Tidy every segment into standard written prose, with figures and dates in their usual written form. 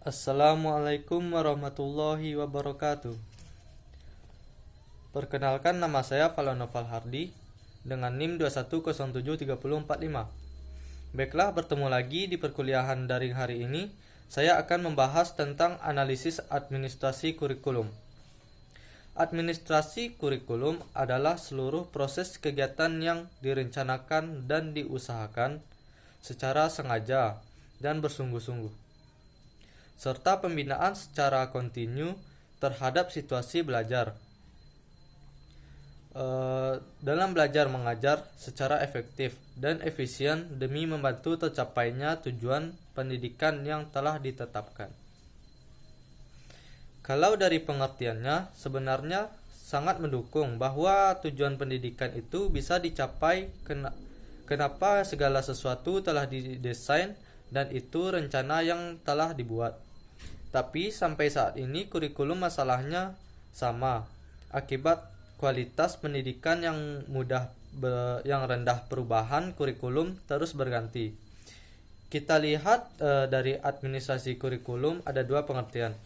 Assalamualaikum warahmatullahi wabarakatuh. Perkenalkan, nama saya Falanoval Hardi dengan NIM 21073045. Baiklah, bertemu lagi di perkuliahan daring hari ini. Saya akan membahas tentang analisis administrasi kurikulum. Administrasi kurikulum adalah seluruh proses kegiatan yang direncanakan dan diusahakan secara sengaja dan bersungguh-sungguh, serta pembinaan secara kontinu terhadap situasi belajar dalam belajar mengajar secara efektif dan efisien demi membantu tercapainya tujuan pendidikan yang telah ditetapkan. Kalau dari pengertiannya, sebenarnya sangat mendukung bahwa tujuan pendidikan itu bisa dicapai. Kenapa segala sesuatu telah didesain dan itu rencana yang telah dibuat. Tapi sampai saat ini kurikulum masalahnya sama, akibat kualitas pendidikan yang rendah. Perubahan kurikulum terus berganti. Kita lihat dari administrasi kurikulum ada dua pengertian.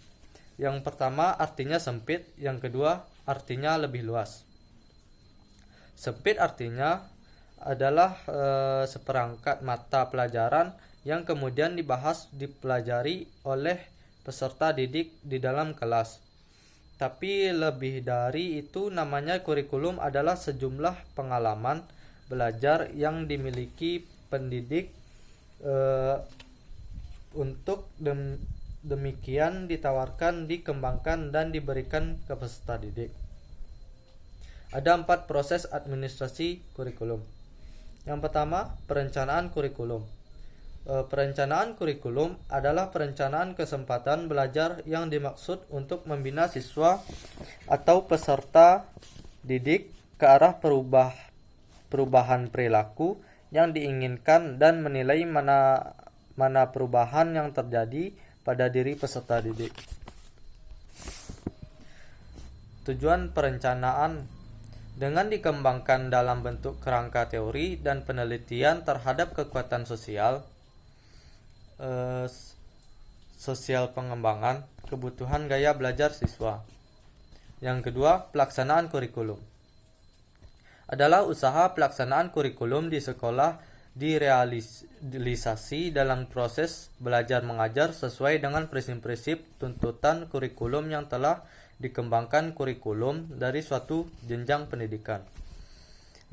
Yang pertama artinya sempit, yang kedua artinya lebih luas. Sempit artinya adalah seperangkat mata pelajaran yang kemudian dipelajari oleh peserta didik di dalam kelas. Tapi lebih dari itu, namanya kurikulum adalah sejumlah pengalaman belajar yang dimiliki pendidik untuk demikian ditawarkan, dikembangkan, dan diberikan ke peserta didik. Ada 4 proses administrasi kurikulum. Yang pertama, perencanaan kurikulum. Perencanaan kurikulum adalah perencanaan kesempatan belajar yang dimaksud untuk membina siswa atau peserta didik ke arah perubahan perilaku yang diinginkan dan menilai mana perubahan yang terjadi pada diri peserta didik. Tujuan perencanaan dengan dikembangkan dalam bentuk kerangka teori dan penelitian terhadap kekuatan sosial pengembangan kebutuhan gaya belajar siswa. Yang kedua, pelaksanaan kurikulum adalah usaha pelaksanaan kurikulum di sekolah direalisasi dalam proses belajar mengajar sesuai dengan prinsip-prinsip tuntutan kurikulum yang telah dikembangkan kurikulum dari suatu jenjang pendidikan.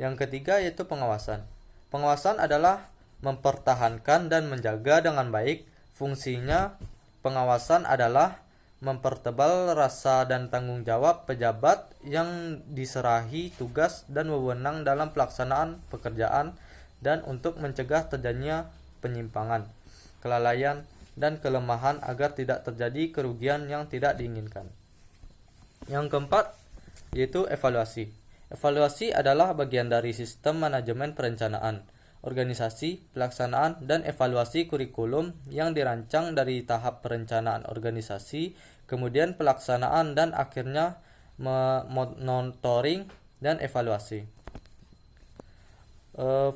Yang ketiga yaitu pengawasan. Pengawasan adalah mempertahankan dan menjaga dengan baik. Fungsinya pengawasan adalah mempertebal rasa dan tanggung jawab pejabat yang diserahi tugas dan wewenang dalam pelaksanaan pekerjaan dan untuk mencegah terjadinya penyimpangan, kelalaian, dan kelemahan agar tidak terjadi kerugian yang tidak diinginkan. Yang keempat yaitu evaluasi. Evaluasi adalah bagian dari sistem manajemen perencanaan, organisasi, pelaksanaan, dan evaluasi kurikulum yang dirancang dari tahap perencanaan organisasi, kemudian pelaksanaan, dan akhirnya monitoring dan evaluasi.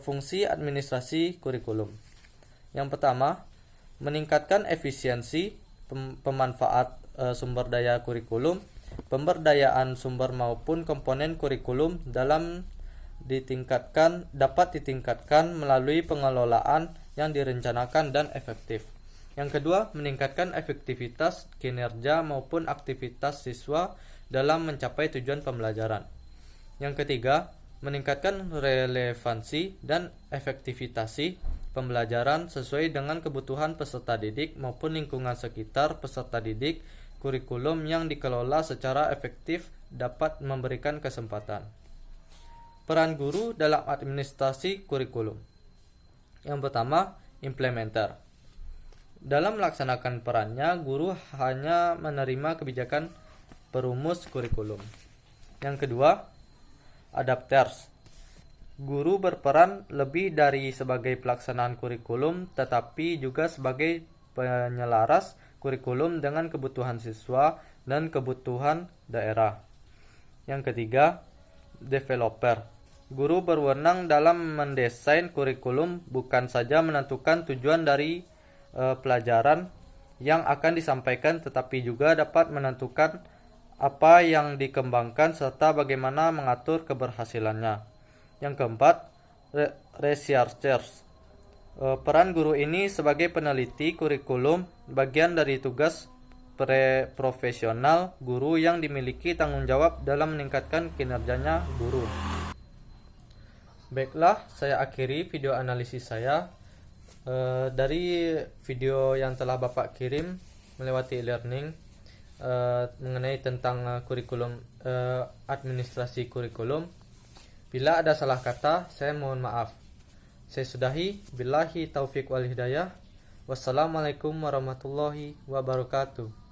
Fungsi administrasi kurikulum. Yang pertama, meningkatkan efisiensi pemanfaat sumber daya kurikulum, pemberdayaan sumber maupun komponen kurikulum dapat ditingkatkan melalui pengelolaan yang direncanakan dan efektif. Yang kedua, meningkatkan efektivitas kinerja maupun aktivitas siswa dalam mencapai tujuan pembelajaran. Yang ketiga, meningkatkan relevansi dan efektivitas pembelajaran sesuai dengan kebutuhan peserta didik maupun lingkungan sekitar peserta didik. Kurikulum yang dikelola secara efektif dapat memberikan kesempatan. Peran guru dalam administrasi kurikulum. Yang pertama, implementer. Dalam melaksanakan perannya, guru hanya menerima kebijakan perumus kurikulum. Yang kedua, adapters. Guru berperan lebih dari sebagai pelaksanaan kurikulum, tetapi juga sebagai penyelaras kurikulum dengan kebutuhan siswa dan kebutuhan daerah. Yang ketiga, developer. Guru berwenang dalam mendesain kurikulum, bukan saja menentukan tujuan dari pelajaran, yang akan disampaikan, tetapi juga dapat menentukan apa yang dikembangkan serta bagaimana mengatur keberhasilannya. Yang keempat, researchers. Peran guru ini sebagai peneliti kurikulum bagian dari tugas profesional guru yang dimiliki tanggung jawab dalam meningkatkan kinerjanya guru. Baiklah, saya akhiri video analisis saya dari video yang telah Bapak kirim melewati e-learning mengenai tentang kurikulum, administrasi kurikulum. Bila ada salah kata, saya mohon maaf. Saya sudahi. Billahi taufik wal hidayah. Wassalamualaikum warahmatullahi wabarakatuh.